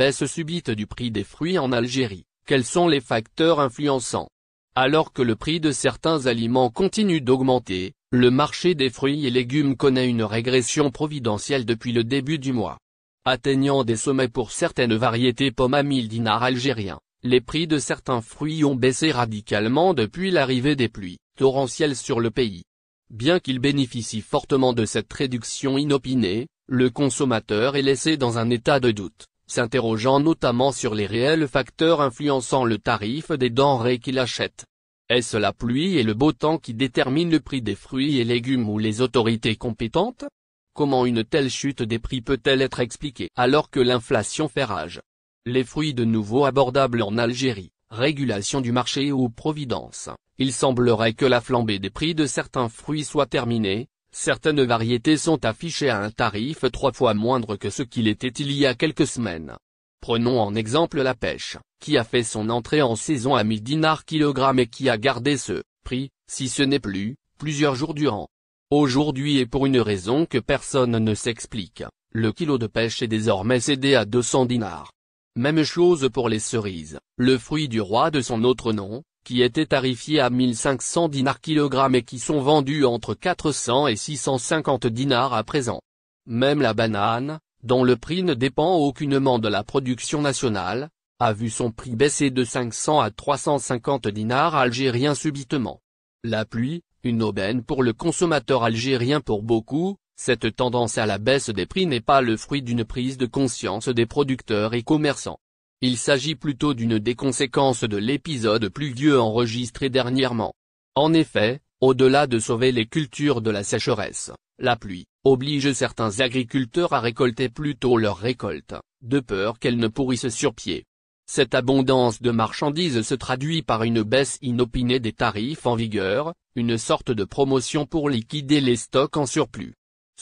baisse subite du prix des fruits en Algérie, quels sont les facteurs influençants? Alors que le prix de certains aliments continue d'augmenter, le marché des fruits et légumes connaît une régression providentielle depuis le début du mois. Atteignant des sommets pour certaines variétés pommes à 1000 dinars algériens, les prix de certains fruits ont baissé radicalement depuis l'arrivée des pluies torrentielles sur le pays. Bien qu'il bénéficie fortement de cette réduction inopinée, le consommateur est laissé dans un état de doute, s'interrogeant notamment sur les réels facteurs influençant le tarif des denrées qu'il achète. Est-ce la pluie et le beau temps qui déterminent le prix des fruits et légumes ou les autorités compétentes? Comment une telle chute des prix peut-elle être expliquée alors que l'inflation fait rage? Les fruits de nouveau abordables en Algérie, régulation du marché ou providence. Il semblerait que la flambée des prix de certains fruits soit terminée, certaines variétés sont affichées à un tarif 3 fois moindre que ce qu'il était il y a quelques semaines. Prenons en exemple la pêche, qui a fait son entrée en saison à 1000 dinars kg et qui a gardé ce prix, si ce n'est plus, plusieurs jours durant. Aujourd'hui et pour une raison que personne ne s'explique, le kilo de pêche est désormais cédé à 200 dinars. Même chose pour les cerises, le fruit du roi de son autre nom, qui étaient tarifés à 1500 dinars kg et qui sont vendus entre 400 et 650 dinars à présent. Même la banane, dont le prix ne dépend aucunement de la production nationale, a vu son prix baisser de 500 à 350 dinars algériens subitement. La pluie, une aubaine pour le consommateur algérien pour beaucoup, cette tendance à la baisse des prix n'est pas le fruit d'une prise de conscience des producteurs et commerçants. Il s'agit plutôt d'une des conséquences de l'épisode pluvieux enregistré dernièrement. En effet, au-delà de sauver les cultures de la sécheresse, la pluie oblige certains agriculteurs à récolter plus tôt leurs récoltes, de peur qu'elles ne pourrissent sur pied. Cette abondance de marchandises se traduit par une baisse inopinée des tarifs en vigueur, une sorte de promotion pour liquider les stocks en surplus.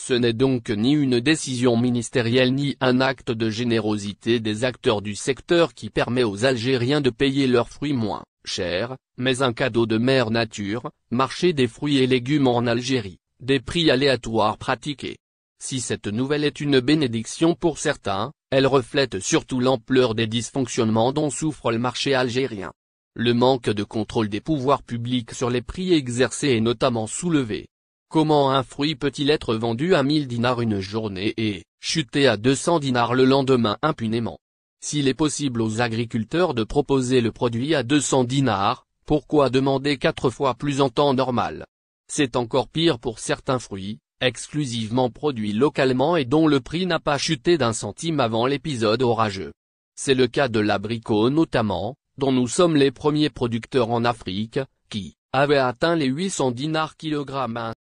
Ce n'est donc ni une décision ministérielle ni un acte de générosité des acteurs du secteur qui permet aux Algériens de payer leurs fruits moins cher, mais un cadeau de mère nature, marché des fruits et légumes en Algérie, des prix aléatoires pratiqués. Si cette nouvelle est une bénédiction pour certains, elle reflète surtout l'ampleur des dysfonctionnements dont souffre le marché algérien. Le manque de contrôle des pouvoirs publics sur les prix exercés est notamment soulevé. Comment un fruit peut-il être vendu à 1000 dinars une journée et chuter à 200 dinars le lendemain impunément? S'il est possible aux agriculteurs de proposer le produit à 200 dinars, pourquoi demander 4 fois plus en temps normal? C'est encore pire pour certains fruits, exclusivement produits localement et dont le prix n'a pas chuté d'un centime avant l'épisode orageux. C'est le cas de l'abricot notamment, dont nous sommes les premiers producteurs en Afrique, qui avait atteint les 800 dinars kg à